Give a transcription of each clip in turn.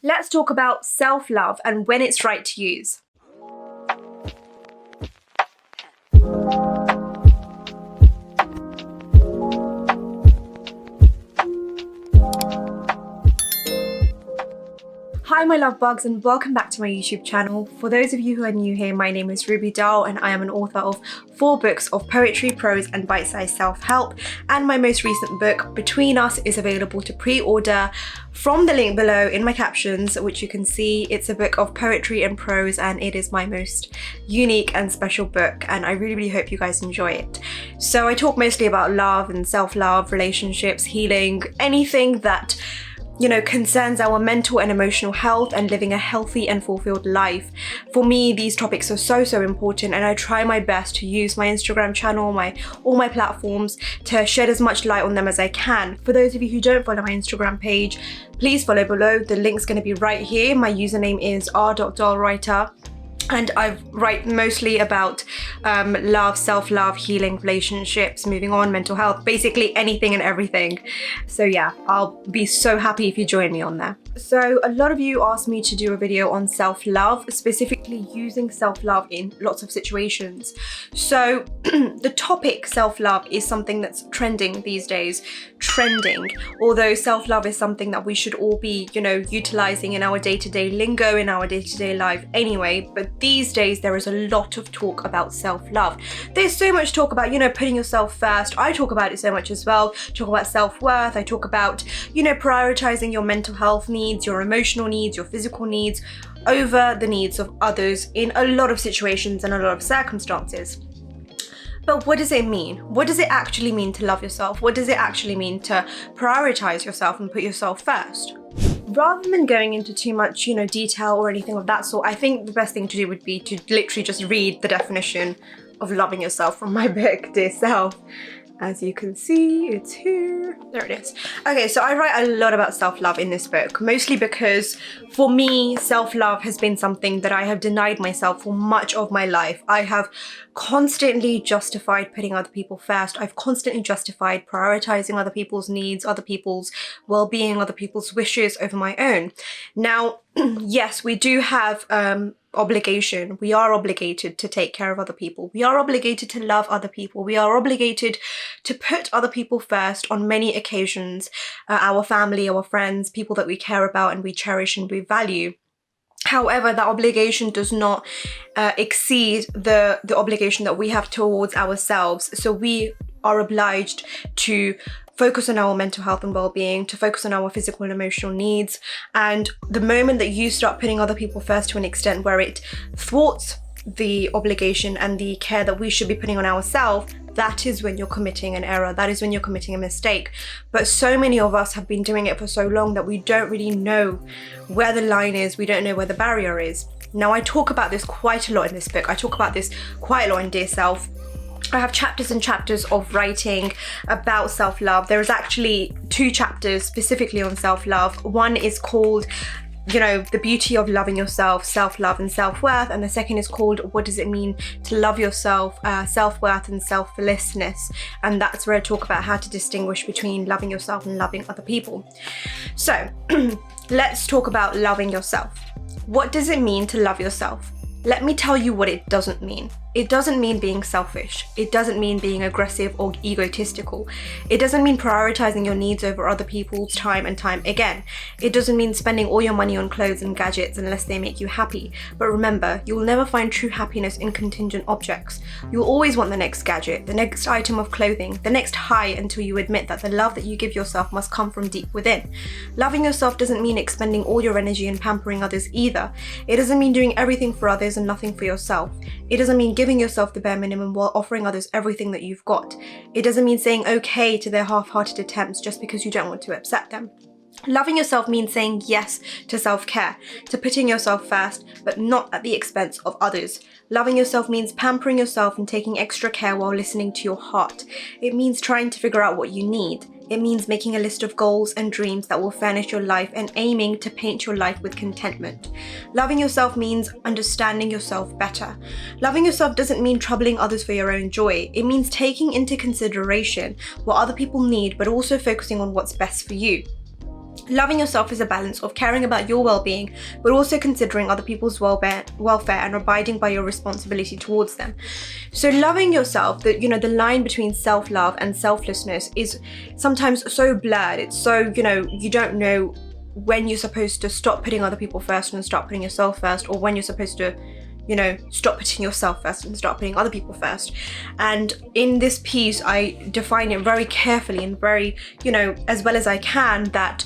Let's talk about self-love and when it's right to use. Hi my love bugs, and welcome back to my YouTube channel. For those of you who are new here, my name is Ruby Dahl and I am an author of 4 books of poetry, prose and bite-sized self-help, and my most recent book, Between Us, is available to pre-order from the link below in my captions, which you can see. It's a book of poetry and prose and it is my most unique and special book, and I really hope you guys enjoy it. So I talk mostly about love and self-love, relationships, healing, anything that concerns our mental and emotional health and living a healthy and fulfilled life. For me, these topics are so important, and I try my best to use my Instagram channel, all my platforms, to shed as much light on them as I can. For those of you who don't follow my Instagram page, please follow below. The link's going to be right here. My username is r.dahlwriter. And I write mostly about love, self-love, healing, relationships, moving on, mental health, basically anything and everything. So yeah, I'll be so happy if you join me on there. So a lot of you asked me to do a video on self-love, specifically using self-love in lots of situations. So the topic self-love is something that's trending these days. Although self-love is something that we should all be, utilizing in our day-to-day lingo, in our day-to-day life anyway. But these days there is a lot of talk about self-love. There's so much talk about, putting yourself first. I talk about it so much as well. Talk about self-worth. I talk about, prioritizing your mental health needs, your emotional needs, your physical needs over the needs of others in a lot of situations and a lot of circumstances. But what does it mean? What does it actually mean to love yourself? What does it actually mean to prioritize yourself and put yourself first? Rather than going into too much, detail or anything of that sort, I think the best thing to do would be to literally just read the definition of loving yourself from my book, Dear Self. As you can see, it's here. There it is. Okay, so I write a lot about self-love in this book, mostly because for me, self-love has been something that I have denied myself for much of my life. I have constantly justified putting other people first. I've constantly justified prioritizing other people's needs, other people's well-being, other people's wishes over my own. Now, yes, we do have obligation. We are obligated to take care of other people. We are obligated to love other people. We are obligated to put other people first on many occasions. Our family, our friends, people that we care about and we cherish and we value. However, that obligation does not exceed the obligation that we have towards ourselves. So we are obliged to focus on our mental health and well-being, to focus on our physical and emotional needs. And the moment that you start putting other people first to an extent where it thwarts the obligation and the care that we should be putting on ourselves, that is when you're committing an error. That is when you're committing a mistake. But so many of us have been doing it for so long that we don't really know where the line is. We don't know where the barrier is. Now, I talk about this quite a lot in this book. I talk about this quite a lot in Dear Self. I have chapters and chapters of writing about self-love. There is actually 2 chapters specifically on self-love. One is called, the beauty of loving yourself, self-love and self-worth. And the second is called, what does it mean to love yourself, self-worth and selflessness. And that's where I talk about how to distinguish between loving yourself and loving other people. So let's talk about loving yourself. What does it mean to love yourself? Let me tell you what it doesn't mean. It doesn't mean being selfish. It doesn't mean being aggressive or egotistical. It doesn't mean prioritizing your needs over other people's time and time again. It doesn't mean spending all your money on clothes and gadgets unless they make you happy. But remember, you'll never find true happiness in contingent objects. You'll always want the next gadget, the next item of clothing, the next high, until you admit that the love that you give yourself must come from deep within. Loving yourself doesn't mean expending all your energy and pampering others either. It doesn't mean doing everything for others and nothing for yourself. It doesn't mean giving yourself the bare minimum while offering others everything that you've got. It doesn't mean saying okay to their half-hearted attempts just because you don't want to upset them. Loving yourself means saying yes to self-care, to putting yourself first, but not at the expense of others. Loving yourself means pampering yourself and taking extra care while listening to your heart. It means trying to figure out what you need. It means making a list of goals and dreams that will furnish your life and aiming to paint your life with contentment. Loving yourself means understanding yourself better. Loving yourself doesn't mean troubling others for your own joy. It means taking into consideration what other people need, but also focusing on what's best for you. Loving yourself is a balance of caring about your well-being, but also considering other people's welfare and abiding by your responsibility towards them. So loving yourself, the line between self-love and selflessness is sometimes so blurred. It's so, you don't know when you're supposed to stop putting other people first and start putting yourself first, or when you're supposed to stop putting yourself first and start putting other people first. And in this piece, I define it very carefully and very, as well as I can, that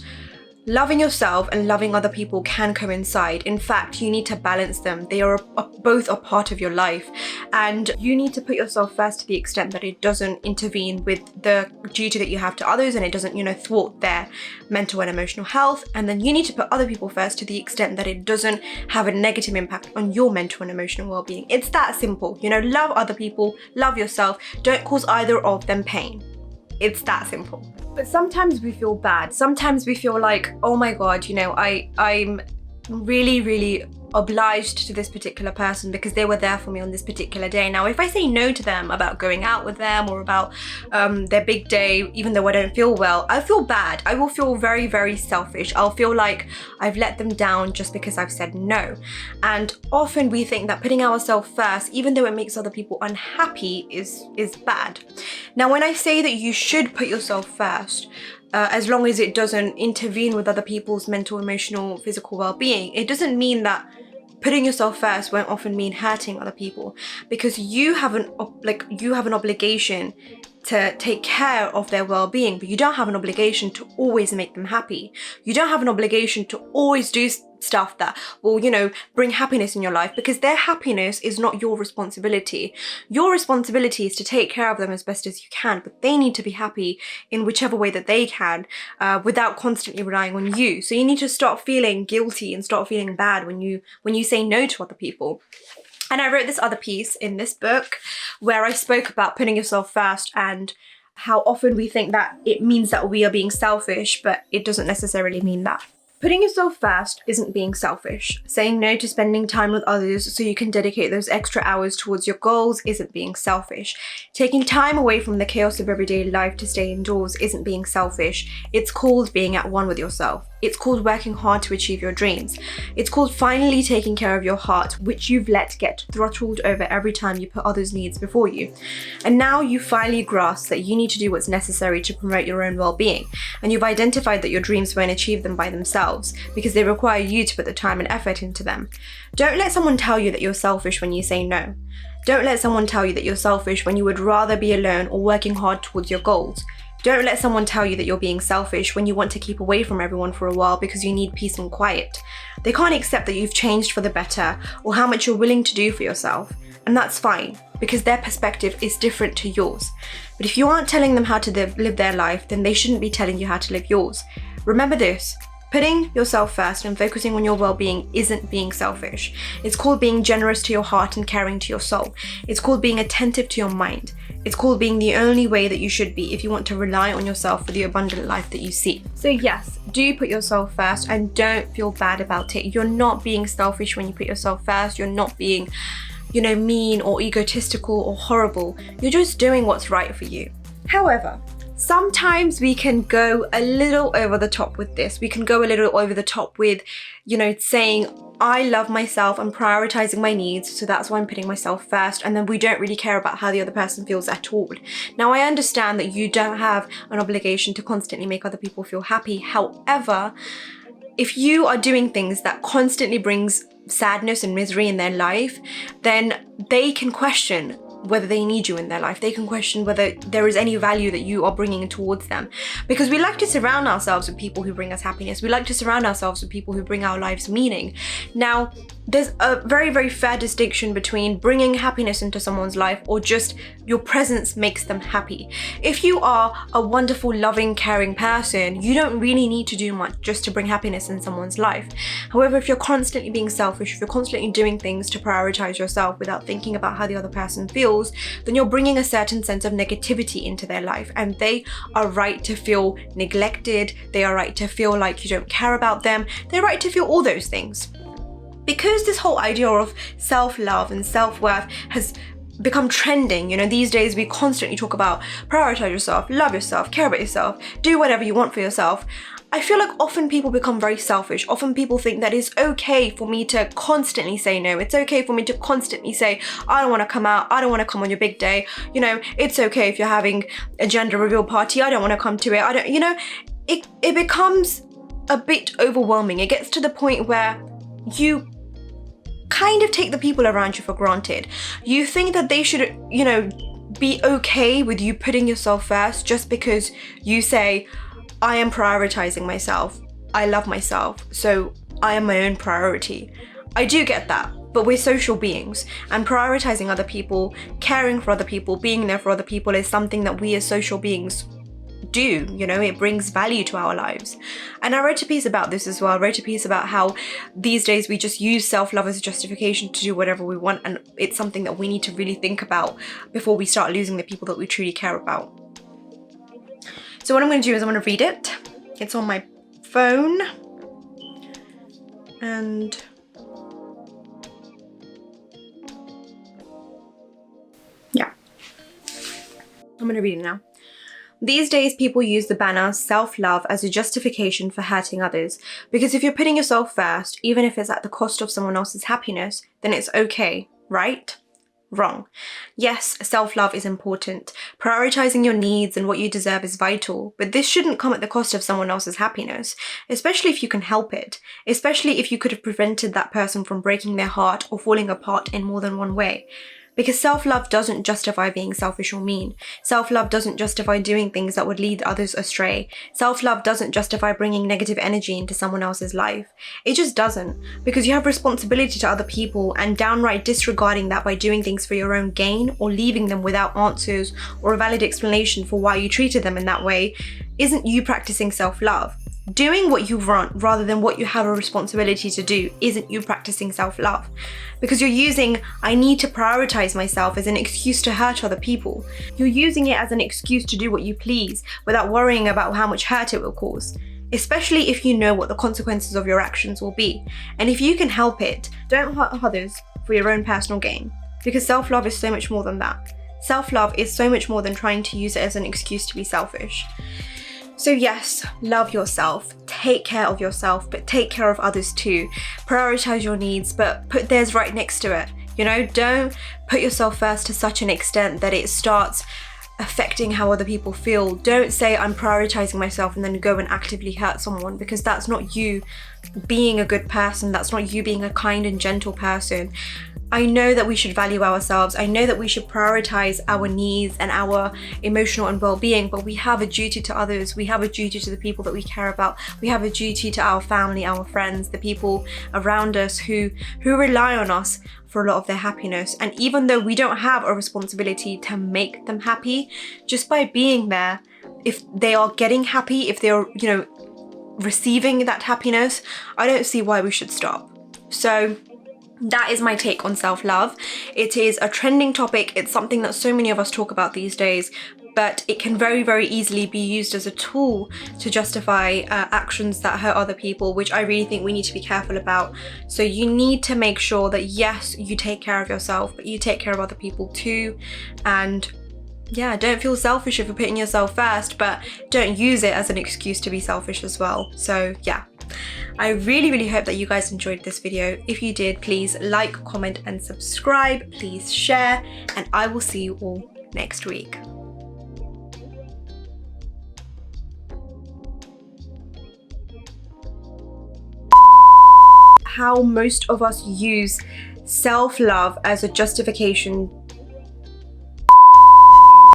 loving yourself and loving other people can coincide. In fact, you need to balance them. They are both a part of your life, and you need to put yourself first to the extent that it doesn't intervene with the duty that you have to others, and it doesn't, thwart their mental and emotional health. And then you need to put other people first to the extent that it doesn't have a negative impact on your mental and emotional well-being. It's that simple. Love other people, love yourself. Don't cause either of them pain. It's that simple. But sometimes we feel bad. Sometimes we feel like, oh my God, I'm really, really obliged to this particular person because they were there for me on this particular day. Now, if I say no to them about going out with them or about their big day, even though I don't feel well, I feel bad. I will feel very, very selfish. I'll feel like I've let them down just because I've said no. And often we think that putting ourselves first, even though it makes other people unhappy, is bad. Now, when I say that you should put yourself first, as long as it doesn't intervene with other people's mental, emotional, physical well-being, it doesn't mean that putting yourself first won't often mean hurting other people, because you have an obligation to take care of their well-being, but you don't have an obligation to always make them happy. You don't have an obligation to always do stuff that will, bring happiness in your life, because their happiness is not your responsibility. Your responsibility is to take care of them as best as you can, but they need to be happy in whichever way that they can, without constantly relying on you. So you need to start feeling guilty and start feeling bad when you say no to other people. And I wrote this other piece in this book where I spoke about putting yourself first and how often we think that it means that we are being selfish, but it doesn't necessarily mean that. Putting yourself first isn't being selfish. Saying no to spending time with others so you can dedicate those extra hours towards your goals isn't being selfish. Taking time away from the chaos of everyday life to stay indoors isn't being selfish. It's called being at one with yourself. It's called working hard to achieve your dreams. It's called finally taking care of your heart, which you've let get throttled over every time you put others' needs before you. And now you finally grasp that you need to do what's necessary to promote your own well-being. And you've identified that your dreams won't achieve them by themselves, because they require you to put the time and effort into them. Don't let someone tell you that you're selfish when you say no. Don't let someone tell you that you're selfish when you would rather be alone or working hard towards your goals. Don't let someone tell you that you're being selfish when you want to keep away from everyone for a while because you need peace and quiet. They can't accept that you've changed for the better or how much you're willing to do for yourself. And that's fine, because their perspective is different to yours. But if you aren't telling them how to live their life, then they shouldn't be telling you how to live yours. Remember this. Putting yourself first and focusing on your well-being isn't being selfish. It's called being generous to your heart and caring to your soul. It's called being attentive to your mind. It's called being the only way that you should be if you want to rely on yourself for the abundant life that you seek. So yes, do put yourself first and don't feel bad about it. You're not being selfish when you put yourself first. You're not being, mean or egotistical or horrible. You're just doing what's right for you. However, sometimes we can go a little over the top with this. We can go a little over the top with, saying, I love myself, I'm prioritizing my needs, so that's why I'm putting myself first, and then we don't really care about how the other person feels at all. Now, I understand that you don't have an obligation to constantly make other people feel happy. However, if you are doing things that constantly brings sadness and misery in their life, then they can question whether they need you in their life. They can question whether there is any value that you are bringing towards them. Because we like to surround ourselves with people who bring us happiness. We like to surround ourselves with people who bring our lives meaning. Now, there's a very, very fair distinction between bringing happiness into someone's life or just your presence makes them happy. If you are a wonderful, loving, caring person, you don't really need to do much just to bring happiness in someone's life. However, if you're constantly being selfish, if you're constantly doing things to prioritize yourself without thinking about how the other person feels, then you're bringing a certain sense of negativity into their life, and they are right to feel neglected. They are right to feel like you don't care about them. They're right to feel all those things. Because this whole idea of self-love and self-worth has become trending, these days we constantly talk about prioritize yourself, love yourself, care about yourself, do whatever you want for yourself. I feel like often people become very selfish. Often people think that it's okay for me to constantly say no. It's okay for me to constantly say, I don't want to come out. I don't want to come on your big day. You know, it's okay if you're having a gender reveal party. I don't want to come to it. I don't, you know, it becomes a bit overwhelming. It gets to the point where you kind of take the people around you for granted. You think that they should, you know, be okay with you putting yourself first just because you say, I am prioritizing myself. I love myself, so I am my own priority. I do get that, but we're social beings, and prioritizing other people, caring for other people, being there for other people is something that we as social beings do. You know, it brings value to our lives. And I wrote a piece about this as well. I wrote a piece about how these days we just use self-love as a justification to do whatever we want, and it's something that we need to really think about before we start losing the people that we truly care about. So what I'm going to do is I'm going to read it. It's on my phone. And yeah, I'm going to read it now. These days, people use the banner self-love as a justification for hurting others. Because if you're putting yourself first, even if it's at the cost of someone else's happiness, then it's okay, right? Wrong. Yes, self-love is important. Prioritizing your needs and what you deserve is vital, but this shouldn't come at the cost of someone else's happiness, especially if you can help it, especially if you could have prevented that person from breaking their heart or falling apart in more than one way. Because self-love doesn't justify being selfish or mean. Self-love doesn't justify doing things that would lead others astray. Self-love doesn't justify bringing negative energy into someone else's life. It just doesn't, because you have responsibility to other people, and downright disregarding that by doing things for your own gain or leaving them without answers or a valid explanation for why you treated them in that way isn't you practicing self-love. Doing what you want rather than what you have a responsibility to do isn't you practicing self-love, because you're using I need to prioritize myself as an excuse to hurt other people. You're using it as an excuse to do what you please without worrying about how much hurt it will cause, especially if you know what the consequences of your actions will be. And if you can help it, don't hurt others for your own personal gain, because self-love is so much more than that. Self-love is so much more than trying to use it as an excuse to be selfish. So yes, love yourself, take care of yourself, but take care of others too. Prioritize your needs, but put theirs right next to it. You know, don't put yourself first to such an extent that it starts affecting how other people feel. Don't say I'm prioritizing myself and then go and actively hurt someone, because that's not you being a good person. That's not you being a kind and gentle person. I know that we should value ourselves. I know that we should prioritize our needs and our emotional and well-being, but we have a duty to others. We have a duty to the people that we care about. We have a duty to our family, our friends, the people around us who rely on us for a lot of their happiness. And even though we don't have a responsibility to make them happy, just by being there, if they are getting happy, if they're, you know, receiving that happiness, I don't see why we should stop. So that is my take on self-love. It is a trending topic. It's something that so many of us talk about these days, but it can very, very easily be used as a tool to justify actions that hurt other people, which I really think we need to be careful about. So you need to make sure that yes, you take care of yourself, but you take care of other people too. And yeah, don't feel selfish if you're putting yourself first, but don't use it as an excuse to be selfish as well. So yeah. I really, really hope that you guys enjoyed this video. If you did, please like, comment, and subscribe. Please share, and I will see you all next week. How most of us use self-love as a justification